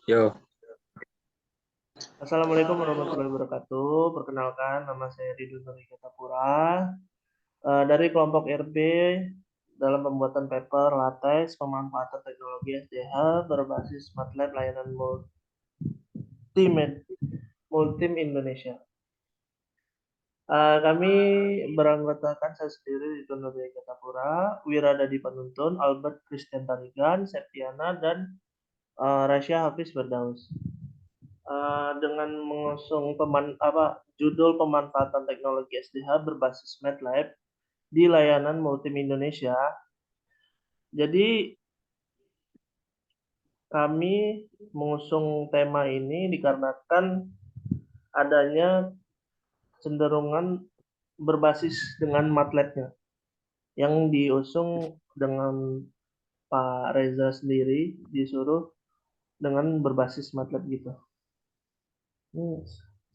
Yo, Assalamualaikum warahmatullahi wabarakatuh. Perkenalkan, nama saya Ridho Nuri Ketapura dari kelompok RB dalam pembuatan paper latex pemanfaatan teknologi SDH berbasis MATLAB layanan Multim Indonesia. Kami beranggotakan saya sendiri Ridho Nuri Ketapura, Wiradadi Panuntun, Albert Christian Tarigan, Septiana, dan Rasya Hafiz Firdaus. Dengan mengusung judul pemanfaatan teknologi SDH berbasis MATLAB di layanan Multim Indonesia. Jadi kami mengusung tema ini dikarenakan adanya cenderungan berbasis dengan MATLAB-nya yang diusung dengan Pak Reza sendiri disuruh dengan berbasis MATLAB gitu. Ini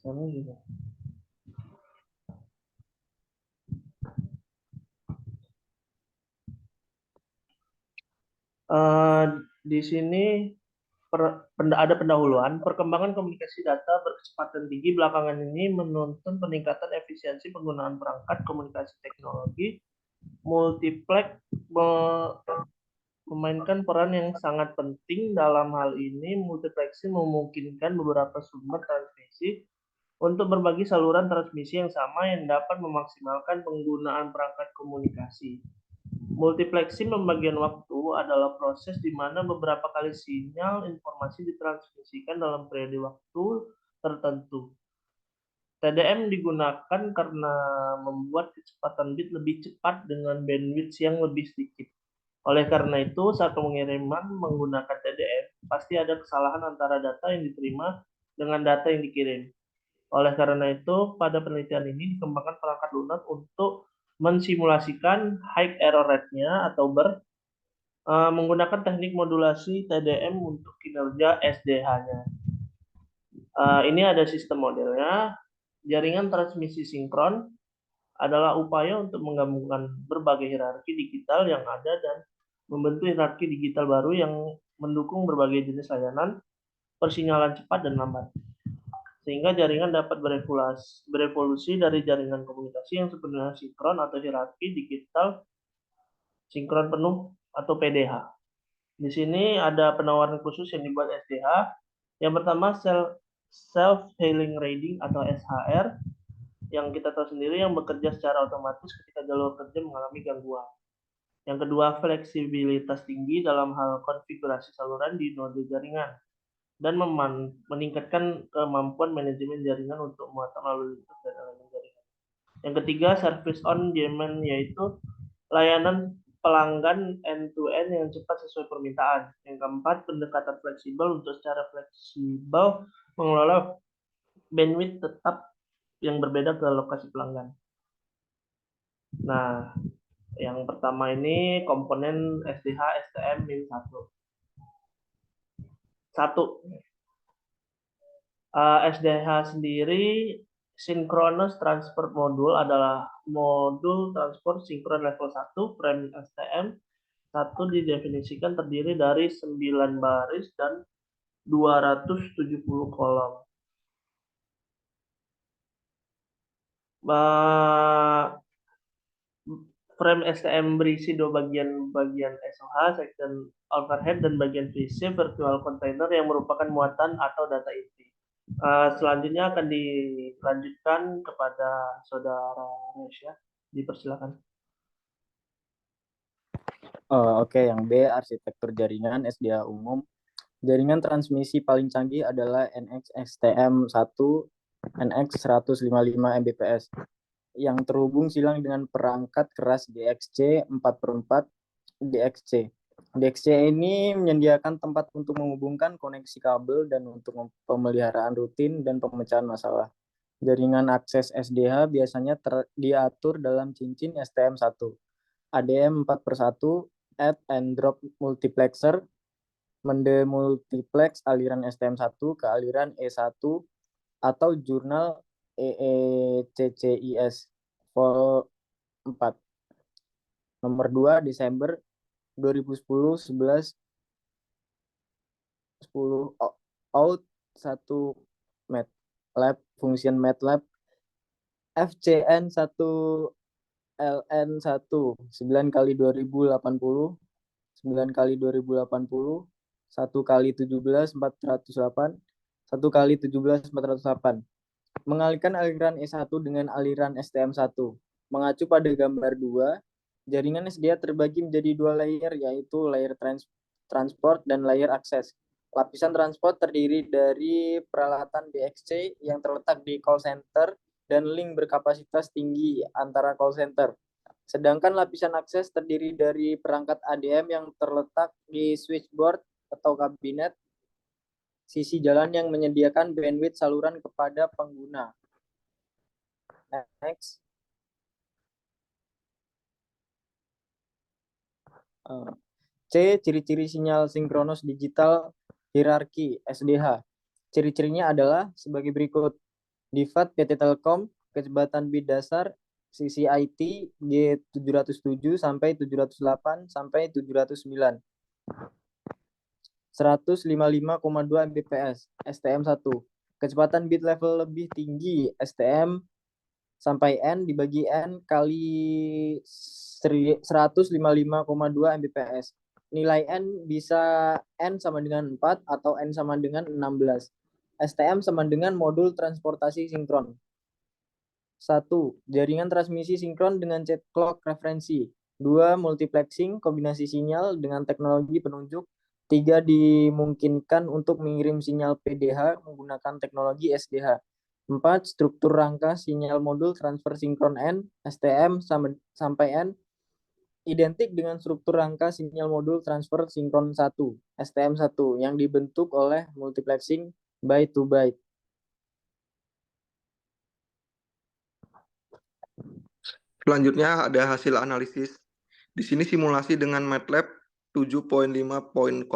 sama juga. Eh, di sini ada pendahuluan, perkembangan komunikasi data berkecepatan tinggi belakangan ini menuntun peningkatan efisiensi penggunaan perangkat komunikasi teknologi. Multiplex memainkan peran yang sangat penting dalam hal ini. Multiplexing memungkinkan beberapa sumber transmisi untuk berbagi saluran transmisi yang sama yang dapat memaksimalkan penggunaan perangkat komunikasi. Multiplexing pembagian waktu adalah proses di mana beberapa kali sinyal informasi ditransmisikan dalam periode waktu tertentu. TDM digunakan karena membuat kecepatan bit lebih cepat dengan bandwidth yang lebih sedikit. Oleh karena itu, saat pengiriman menggunakan TDM, pasti ada kesalahan antara data yang diterima dengan data yang dikirim. Oleh karena itu, pada penelitian ini dikembangkan perangkat lunak untuk mensimulasikan high error rate-nya atau menggunakan teknik modulasi TDM untuk kinerja SDH-nya. Ini ada sistem modelnya. Jaringan transmisi sinkron adalah upaya untuk menggabungkan berbagai hierarki digital yang ada dan membentuk hierarki digital baru yang mendukung berbagai jenis layanan persinyalan cepat dan lambat. Sehingga jaringan dapat berevolusi dari jaringan komunikasi yang sebenarnya sinkron atau hierarki digital sinkron penuh atau PDH. Di sini ada penawaran khusus yang dibuat SDH. Yang pertama self-healing reading atau SHR yang kita tahu sendiri yang bekerja secara otomatis ketika jalur kerja mengalami gangguan. Yang kedua, fleksibilitas tinggi dalam hal konfigurasi saluran di node jaringan dan meningkatkan kemampuan manajemen jaringan untuk muatan lalu lintas dan elemen jaringan. Yang ketiga, service on demand yaitu layanan pelanggan end-to-end yang cepat sesuai permintaan. Yang keempat, pendekatan fleksibel untuk secara fleksibel mengelola bandwidth tetap yang berbeda ke lokasi pelanggan. Nah, yang pertama ini komponen SDH STM-1. Satu, SDH sendiri Synchronous Transfer Module adalah modul transport sinkron level 1 frame STM. Satu didefinisikan terdiri dari 9 baris dan 270 kolom. Frame STM berisi dua bagian SOH, section overhead, dan bagian VC virtual container yang merupakan muatan atau data inti. Selanjutnya akan dilanjutkan kepada saudara Resya. Dipersilakan. Oke, yang B, arsitektur jaringan SDA umum. Jaringan transmisi paling canggih adalah NX STM1 NX 155 Mbps yang terhubung silang dengan perangkat keras DXC 4/4 DXC. DXC ini menyediakan tempat untuk menghubungkan koneksi kabel dan untuk pemeliharaan rutin dan pemecahan masalah. Jaringan akses SDH biasanya diatur dalam cincin STM1. ADM 4/1, add and drop multiplexer, mendemultiplex aliran STM1 ke aliran E1 atau jurnal EECCIS vol 4. Nomor 2 Desember 2010 11 10 out 1 MATLAB, function MATLAB FCN1 LN1 9 kali 2080, 9 kali 2080, 1 kali 17 408, 1 kali 17 408. Mengalihkan aliran E1 dengan aliran STM1. Mengacu pada gambar 2, jaringan SDA terbagi menjadi 2 layer, yaitu layer transport dan layer akses. Lapisan transport terdiri dari peralatan BXC yang terletak di call center dan link berkapasitas tinggi antara call center. Sedangkan lapisan akses terdiri dari perangkat ADM yang terletak di switchboard atau kabinet sisi jalan yang menyediakan bandwidth saluran kepada pengguna. Next. C. Ciri-ciri sinyal sinkronos digital hierarki SDH. Ciri-cirinya adalah sebagai berikut. DIVAT PT Telkom, kecepatan bit dasar CCIT G707 sampai 708 sampai 709. 155,2 Mbps STM1. Kecepatan bit level lebih tinggi STM sampai N dibagi N kali 155,2 Mbps. Nilai N bisa N sama dengan 4 atau N sama dengan 16. STM sama dengan modul transportasi sinkron. 1. Jaringan transmisi sinkron dengan chat clock referensi. 2. Multiplexing kombinasi sinyal dengan teknologi penunjuk. 3. Dimungkinkan untuk mengirim sinyal PDH menggunakan teknologi SDH. 4. Struktur rangka sinyal modul transfer sinkron N, STM sampai N, identik dengan struktur rangka sinyal modul transfer sinkron 1, STM1, yang dibentuk oleh multiplexing byte to byte. Selanjutnya ada hasil analisis. Di sini simulasi dengan MATLAB 7.5.0.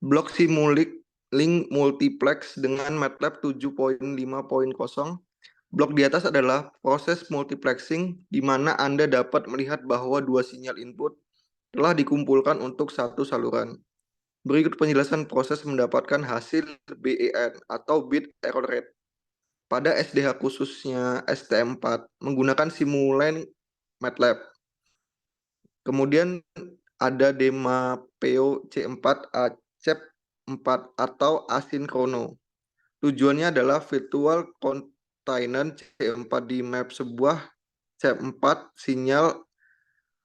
Blok Simulink link multiplex dengan MATLAB 7.5.0. Blok di atas adalah proses multiplexing di mana Anda dapat melihat bahwa dua sinyal input telah dikumpulkan untuk satu saluran. Berikut penjelasan proses mendapatkan hasil BER atau bit error rate. Pada SDH khususnya STM4 menggunakan Simulink MATLAB. Kemudian ada DEMA PO C4 ACEP 4 atau asinkrono. Tujuannya adalah virtual container C4 di map sebuah C4 sinyal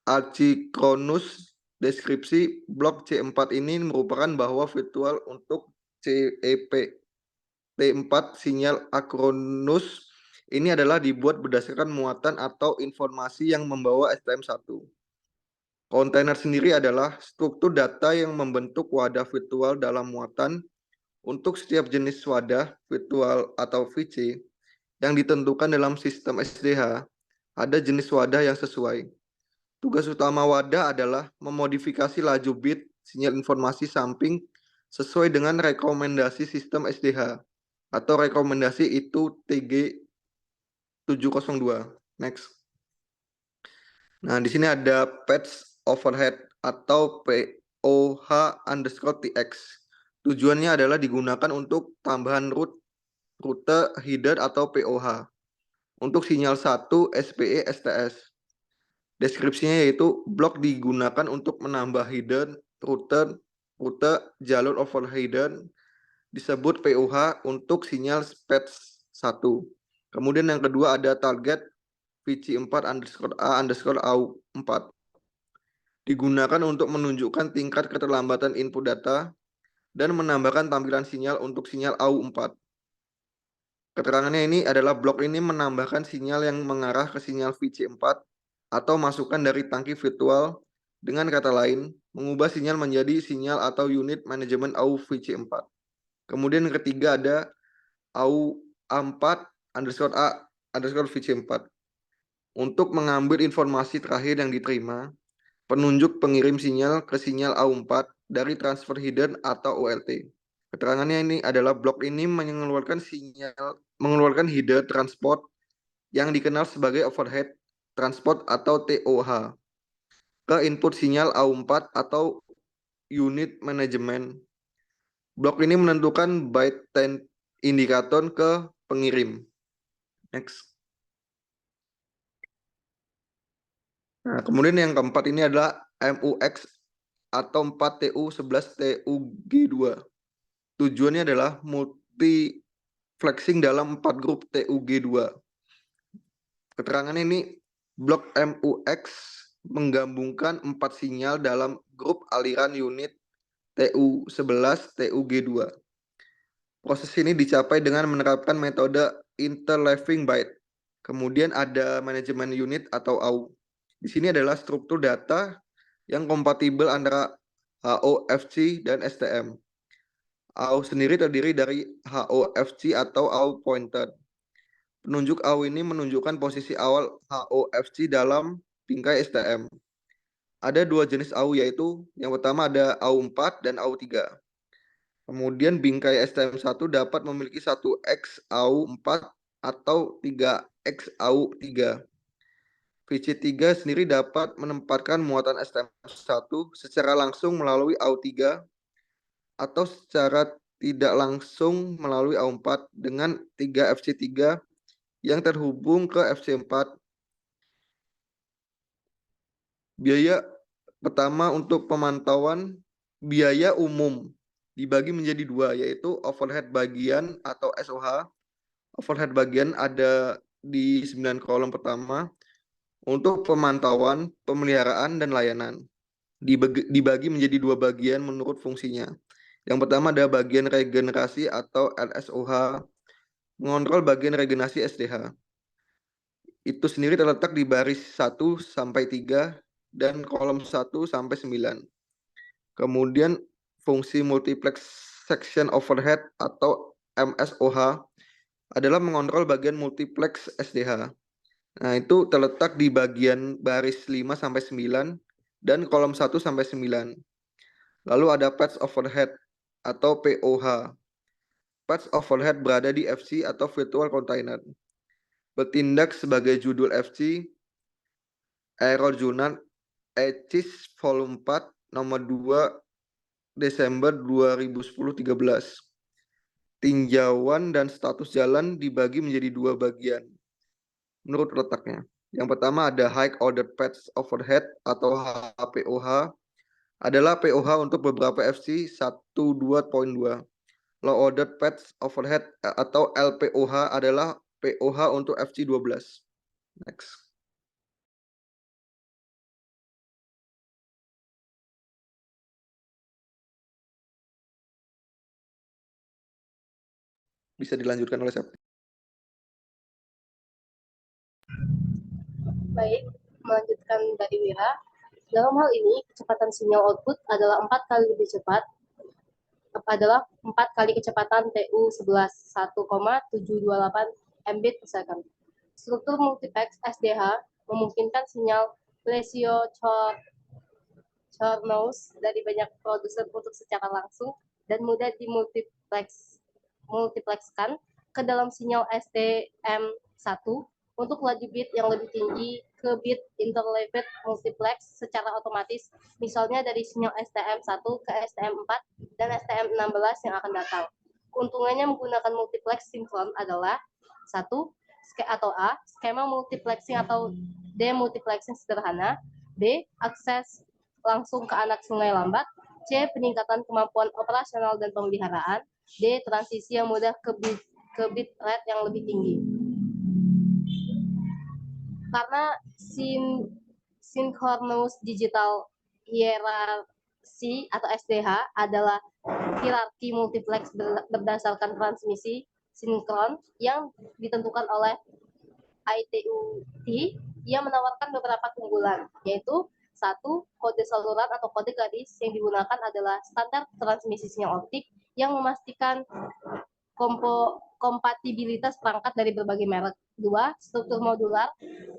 asynchronous. Deskripsi blok C4 ini merupakan bahwa virtual untuk CEP T4 sinyal asynchronous ini adalah dibuat berdasarkan muatan atau informasi yang membawa STM1. Kontainer sendiri adalah struktur data yang membentuk wadah virtual dalam muatan. Untuk setiap jenis wadah virtual atau VC yang ditentukan dalam sistem SDH, ada jenis wadah yang sesuai. Tugas utama wadah adalah memodifikasi laju bit sinyal informasi samping sesuai dengan rekomendasi sistem SDH atau rekomendasi itu TG702. Next. Nah, di sini ada patch overhead atau POH_TX. Tujuannya adalah digunakan untuk tambahan rute header atau POH untuk sinyal 1 SPE STS. Deskripsinya yaitu blok digunakan untuk menambah header, rute jalur overheader disebut POH untuk sinyal patch 1. Kemudian yang kedua ada target VC4_A_AU4 digunakan untuk menunjukkan tingkat keterlambatan input data dan menambahkan tampilan sinyal untuk sinyal AU4. Keterangannya ini adalah blok ini menambahkan sinyal yang mengarah ke sinyal VC4 atau masukan dari tangki virtual, dengan kata lain, mengubah sinyal menjadi sinyal atau unit manajemen AU VC4. Kemudian yang ketiga ada AU4_A_VC4. Untuk mengambil informasi terakhir yang diterima, penunjuk pengirim sinyal ke sinyal AU4 dari transfer header atau OLT. Keterangannya ini adalah blok ini mengeluarkan header transport yang dikenal sebagai overhead transport atau TOH ke input sinyal AU4 atau unit manajemen. Blok ini menentukan byte indikator ke pengirim. Next. Nah, kemudian yang keempat ini adalah MUX atau 4TU11TUG2. Tujuannya adalah multiplexing dalam 4 grup TUG2. Keterangan ini, blok MUX menggabungkan 4 sinyal dalam grup aliran unit TU11 TUG2. Proses ini dicapai dengan menerapkan metode interleaving byte. Kemudian ada manajemen unit atau AU. Di sini adalah struktur data yang kompatibel antara HOFC dan STM. AU sendiri terdiri dari HOFC atau AU pointer. Penunjuk AU ini menunjukkan posisi awal HOFC dalam bingkai STM. Ada 2 jenis AU, yaitu yang pertama ada AU4 dan AU3. Kemudian bingkai STM1 dapat memiliki 1X AU4 atau 3X AU3. VC3 sendiri dapat menempatkan muatan STM1 secara langsung melalui AU3 atau secara tidak langsung melalui AU4 dengan 3 FC3 yang terhubung ke FC4. Biaya pertama untuk pemantauan biaya umum dibagi menjadi 2, yaitu overhead bagian atau SOH. Overhead bagian ada di 9 kolom pertama untuk pemantauan, pemeliharaan, dan layanan. Dibagi menjadi 2 bagian menurut fungsinya. Yang pertama ada bagian regenerasi atau LSOH, mengontrol bagian regenerasi SDH. Itu sendiri terletak di baris 1 sampai 3 dan kolom 1 sampai 9. Kemudian fungsi multiplex section overhead atau MSOH adalah mengontrol bagian multiplex SDH. Nah, itu terletak di bagian baris 5 sampai 9 dan kolom 1 sampai 9. Lalu ada patch overhead atau POH. Patch overhead berada di FC atau virtual container. Bertindak sebagai judul FC, error journal ECIS volume 4 nomor 2 Desember 2010-13. Tinjauan dan status jalan dibagi menjadi 2 bagian menurut letaknya. Yang pertama ada High Order Patch Overhead atau HPOH, adalah POH untuk beberapa FC 12.2. Low Order Patch Overhead atau LPOH adalah POH untuk FC 12. Next. Bisa dilanjutkan oleh siapa? Baik, melanjutkan dari Wira. Dalam hal ini, kecepatan sinyal output adalah 4 kali lebih cepat, adalah 4 kali kecepatan TU11 1,728 Mbit per second. Struktur multiplex SDH memungkinkan sinyal Plesio Chornows dari banyak produser untuk secara langsung dan mudah dimultiplexkan ke dalam sinyal STM1 untuk laju bit yang lebih tinggi ke bit interleaved multiplex secara otomatis, misalnya dari sinyal STM1 ke STM4 dan STM16 yang akan datang. Keuntungannya menggunakan multiplex sinkron adalah 1. Atau A, skema multiplexing atau demultiplexing sederhana. B, akses langsung ke anak sungai lambat. C, peningkatan kemampuan operasional dan pemeliharaan. D, transisi yang mudah ke bit rate yang lebih tinggi. Karena synchronous digital hierarchy atau SDH adalah hierarki multiplex berdasarkan transmisi sinkron yang ditentukan oleh ITUT, ia menawarkan beberapa keunggulan, yaitu 1. Kode saluran atau kode garis yang digunakan adalah standar transmisi sinyal optik yang memastikan kompatibilitas perangkat dari berbagai merek. 2. Struktur modular.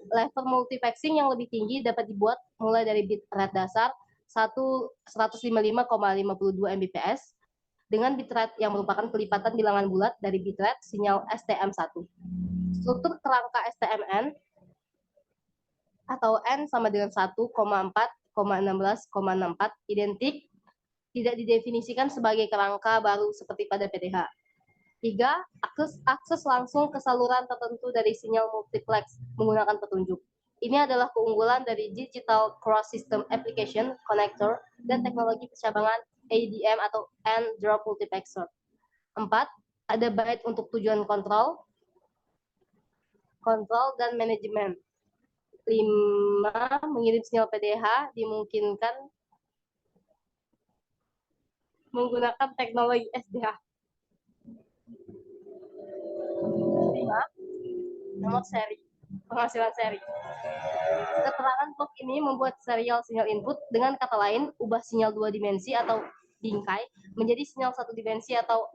Level multiplexing yang lebih tinggi dapat dibuat mulai dari bit rate dasar 155,52 Mbps dengan bitrate yang merupakan kelipatan bilangan bulat dari bitrate sinyal STM1. Struktur kerangka STMN atau N sama dengan 1,4,16,64 identik tidak didefinisikan sebagai kerangka baru seperti pada PDH. 3. Akses langsung ke saluran tertentu dari sinyal multiplex menggunakan petunjuk. Ini adalah keunggulan dari Digital Cross System Application Connector dan teknologi percabangan ADM atau End Drop Multiplexer. 4. Ada byte untuk tujuan kontrol dan manajemen. 5. Mengirim sinyal PDH dimungkinkan menggunakan teknologi SDH. 5. Nomor seri, penghasilan seri. Keterangan blok ini membuat serial sinyal input, dengan kata lain, ubah sinyal 2 dimensi atau bingkai menjadi sinyal 1 dimensi atau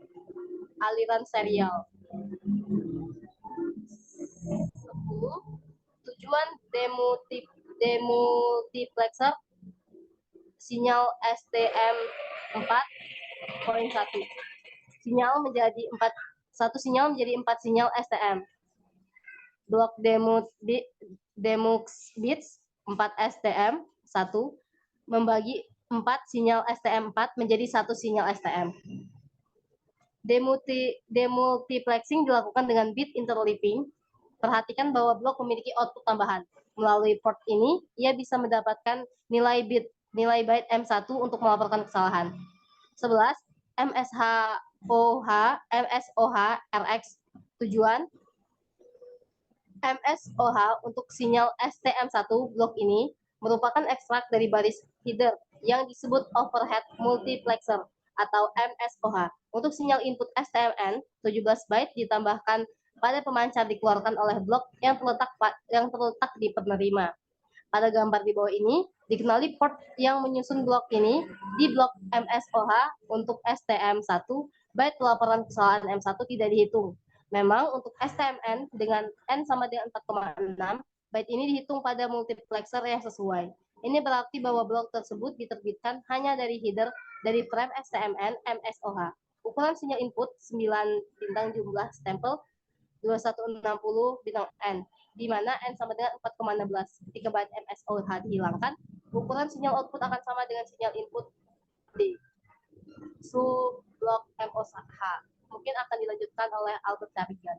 aliran serial. 10. Tujuan demultiplexer sinyal STM4.1. Satu sinyal menjadi 4 sinyal STM. Blok demux bits 4 STM 1 membagi 4 sinyal STM4 menjadi 1 sinyal STM. Demultiplexing dilakukan dengan bit interleaving. Perhatikan bahwa blok memiliki output tambahan. Melalui port ini, ia bisa mendapatkan nilai byte M1 untuk melaporkan kesalahan. 11. MSOH RX. Tujuan MSOH untuk sinyal STM1 blok ini merupakan ekstrak dari baris header yang disebut overhead multiplexer atau MSOH. Untuk sinyal input STMN, 17 byte ditambahkan pada pemancar dikeluarkan oleh blok yang terletak di penerima. Pada gambar di bawah ini, dikenali port yang menyusun blok ini. Di blok MSOH untuk STM1, byte pelaporan kesalahan M1 tidak dihitung. Memang untuk STMN dengan N sama dengan 4,6, byte ini dihitung pada multiplexer yang sesuai. Ini berarti bahwa blok tersebut diterbitkan hanya dari header dari frame STMN MSOH. Ukuran sinyal input 9 bintang jumlah stempel 2160 bintang N, di mana N sama dengan 4,16. Ketika byte MSOH dihilangkan, ukuran sinyal output akan sama dengan sinyal input D. Sub blok MOH mungkin akan dilanjutkan oleh Albert Carrigan.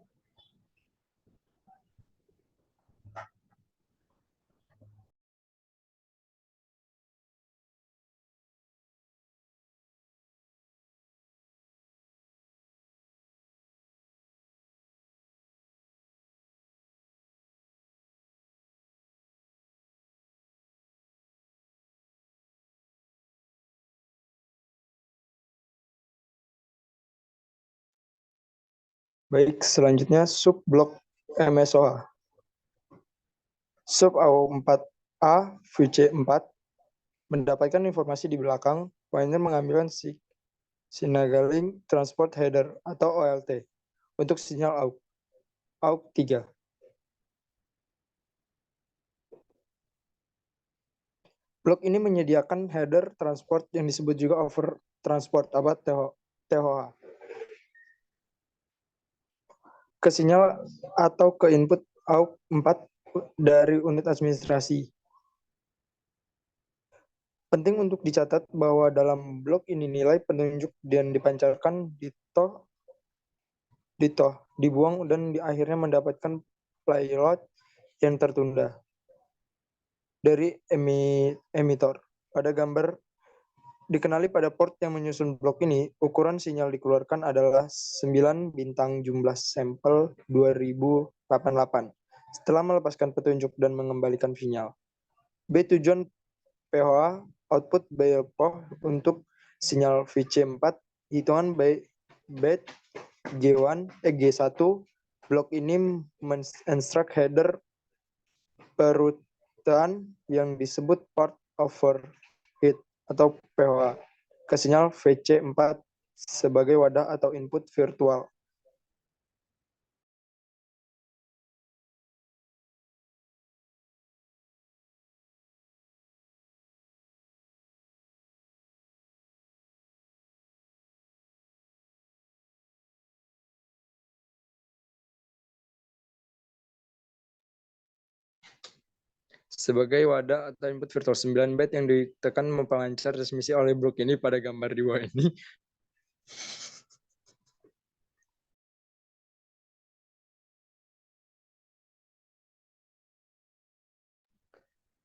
Baik, selanjutnya subblok MSOA. Sub AO4A VC4 mendapatkan informasi di belakang, pointer mengambilkan signaling transport header atau OLT untuk sinyal AUX3. Blok ini menyediakan header transport yang disebut juga over transport atau TOH ke sinyal atau ke input AUX4 dari unit administrasi. Penting untuk dicatat bahwa dalam blok ini nilai penunjuk dan dipancarkan dibuang dan akhirnya mendapatkan payload yang tertunda dari emitor. Pada gambar dikenali pada port yang menyusun blok ini, ukuran sinyal dikeluarkan adalah 9 bintang jumlah sampel 2088 setelah melepaskan petunjuk dan mengembalikan sinyal. B tujuan POA output BLPO untuk sinyal VC4 hitungan byte G1 blok ini menginstruct header perutan yang disebut port overhead atau POA ke sinyal VC4 sebagai wadah atau input virtual. sebagai wadah atau input virtual 9 bit yang ditekan memperlancar transmisi oleh blok ini pada gambar di bawah ini.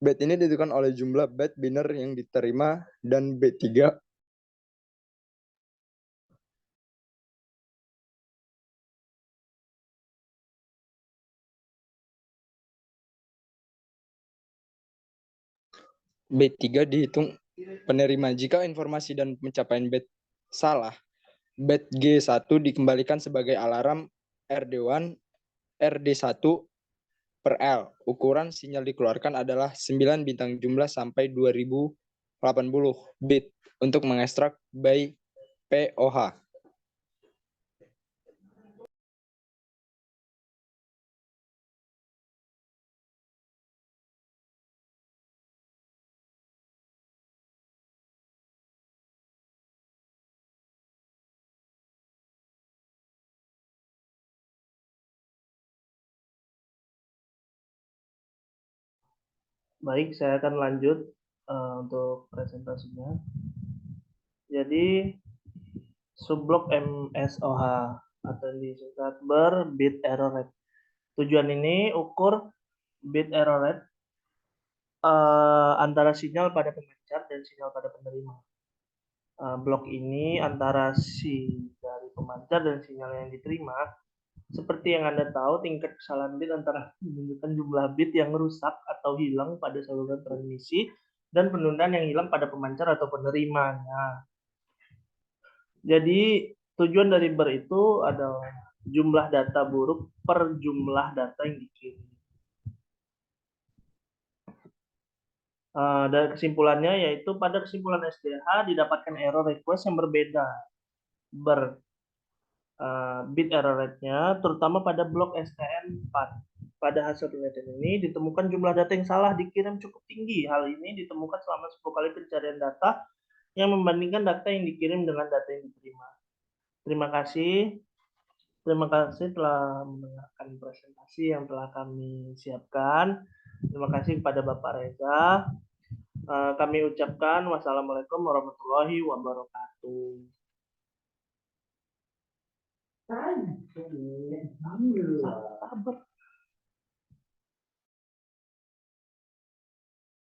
Bit ini ditentukan oleh jumlah bit biner yang diterima dan bit 3 B3 dihitung penerima. Jika informasi dan pencapaian bit salah, bit G1 dikembalikan sebagai alarm RD1, RD1 per L. Ukuran sinyal dikeluarkan adalah 9 bintang jumlah sampai 2080 bit untuk mengekstrak by POH. Baik, saya akan lanjut untuk presentasinya. Jadi subblok MSOH atau disingkat berbit error rate. Tujuan ini ukur bit error rate antara sinyal pada pemancar dan sinyal pada penerima. Blok ini antara si dari pemancar dan sinyal yang diterima. Seperti yang Anda tahu, tingkat kesalahan bit antara menunjukkan jumlah bit yang rusak atau hilang pada saluran transmisi dan penundaan yang hilang pada pemancar atau penerimanya. Jadi tujuan dari ber itu adalah jumlah data buruk per jumlah data yang dikirim. Dan kesimpulannya yaitu pada kesimpulan SDH didapatkan error request yang berbeda bit error rate-nya, terutama pada blok STM4. Pada hasil penelitian ini ditemukan jumlah data yang salah dikirim cukup tinggi. Hal ini ditemukan selama 10 kali pencarian data yang membandingkan data yang dikirim dengan data yang diterima. Terima kasih. Terima kasih telah mendengarkan presentasi yang telah kami siapkan. Terima kasih kepada Bapak Reza. Kami ucapkan wassalamualaikum warahmatullahi wabarakatuh. Sabar.